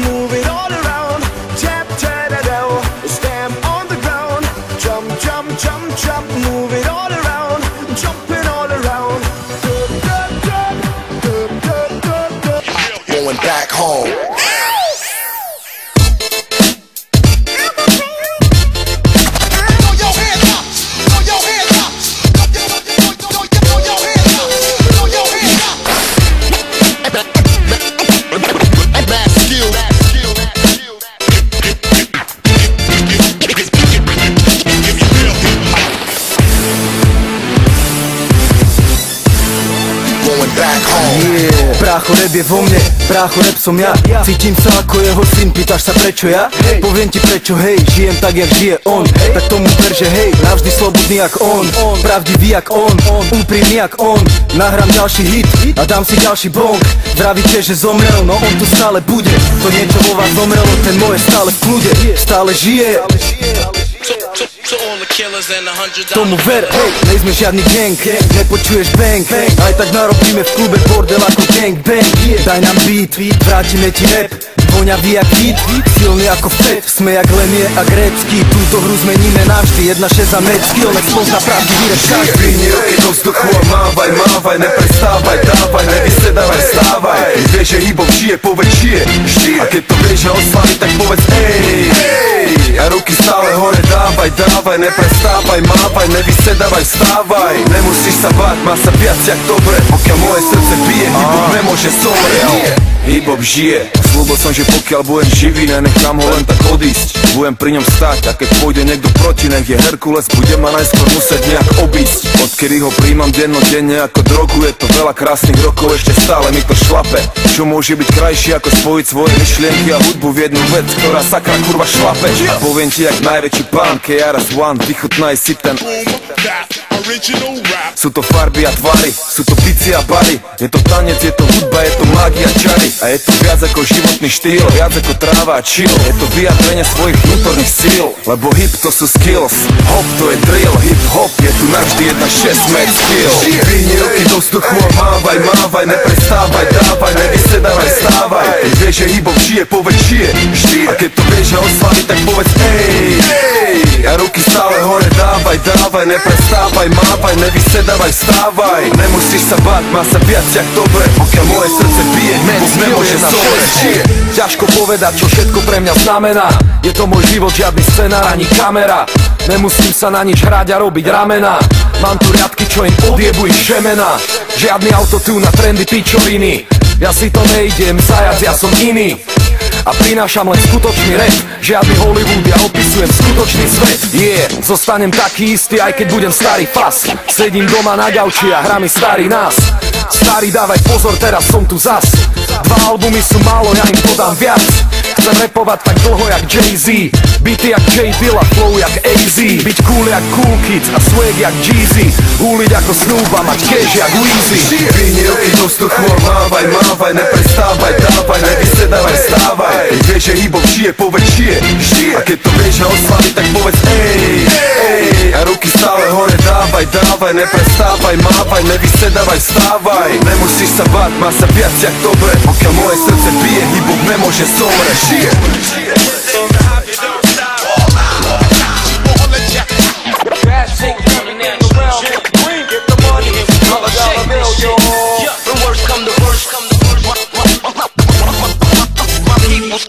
move it all around. Tap, ta-da-do, stamp on the ground. Jump, jump, jump, jump, move it all around. Jumping all around. Going back home. Brácho, rap je vo mne, brácho, rap som ja. Cítim sa ako jeho syn, pýtaš sa prečo ja? Poviem ti prečo, hej, žijem tak jak žije on. Tak tomu ver, že hej, navždy slobodný jak on. Pravdivý jak on, úprimný jak on. Nahrám ďalší hit a dám si ďalší bong. Vravíte, že zomrel, no on tu stále bude. To niečo vo vás zomrelo, ten moje stále v kľude. Stále žije. Tomu ver, hej, nejsme žiadny gang, nepočuješ bang. Aj tak narobíme v klube bordel ako gang bang. Daj nám beat, vrátime ti rap. Voňavý jak hit, silný ako Fed. Sme jak Lemie a Grécky, túto hru zmeníme navždy. 1-6 za mecky, on expozná pravdivý rap každý. Vyhni ruky do vzduchu a mávaj, mávaj, neprestávaj, dávaj, nevysedávaj, stávaj. Keď vieš, že hip-hop žije, povedz žije. A keď to vieš, že oslaví, tak povedz ej. A ruky stále hore dávaj, dávaj, neprestávaj, mávaj, nevysedávaj, stávaj. Nemusíš sa báť, má sa viac jak dobre. Pokiaľ moje srdce bije, hip-hop nemôže zomrieť. Hip-hop žije, slúbil som, že pokiaľ budem živý, nenechám ho len tak odísť. Budem pri ňom stáť a keď pôjde niekto proti, nech je Herkules, bude ma najskôr musieť nejak obísť. Odkedy ho príjmam dennodenne ako drogu, je to veľa krásnych rokov, ešte stále mi to šlape. Čo môže byť krajšie ako spojiť svoje myšlienky a hudbu v jednu vec, ktorá sakra kurva šlape. A poviem ti jak najväčší pán, KRS-One, vychutnaj si ten. Sú to farby a tvary, sú to bici a bary. Je to tanec, je to hudba, je to mágia, čary. A je to viac ako životný štýl, viac ako tráva a chill. Je to vyjadrenie svojich vnútorných síl, lebo hip to sú skills, hop to je drill. Hip hop je tu navždy 1-6 make skill. Vyhni ruky do vzduchu a mávaj, mávaj, neprestávaj, dávaj, nevysedávaj, stávaj. Keď vieš, že hip hop žije, povedz žije. A keď to vieš, že oslaví, tak povedz ej. A ruky stále hore dávaj, dávaj, neprestávaj, mávaj, nevysedávaj, stávaj. Nemusíš sa báť, má sa viac jak dobre. Pokiaľ moje srdce bije, hip-hop nemôže zomrieť. Ťažko povedať, čo všetko pre mňa znamená. Je to môj život, žiadny scenár ani kamera. Nemusím sa na nič hrať a robiť ramena. Mám tu riadky, čo im odjebuj šemena. Žiadny autotune na trendy pičoviny. Ja si to nejdem zajac, ja som iný. A prinášam len skutočný rap. Žiadny Hollywood, ja opisujem skutočný svet. Zostanem taký istý, aj keď budem starý fas. Sedím doma na gauči a hrá mi starý nás. Starý, dávaj pozor, teraz som tu zas. 2 albumy sú málo, ja im podám viac. Chcem rapovať tak dlho jak Jay-Z, beaty jak J. Dilla, flow jak AZ. Byť cool jak Cool Kids a swag jak Jeezy. Húliť ako Snoop a mať cash jak Weezy. Vyhni ruky do vzduchu a mávaj, mávaj, neprestávaj, dávaj, nevysedávaj, stávaj. Keď vieš, že hip-hop žije, povedz žije. A keď to vieš, že oslaví, tak povedz ej. A ruky stále hore dávaj, dávaj, neprestávaj, mávaj, nevysedávaj, stávaj. Nemusíš sa báť, má sa viac jak dobre. Pokiaľ moje srdce bije, hip-hop nemôže zomrieť.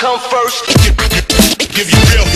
Come first, give you real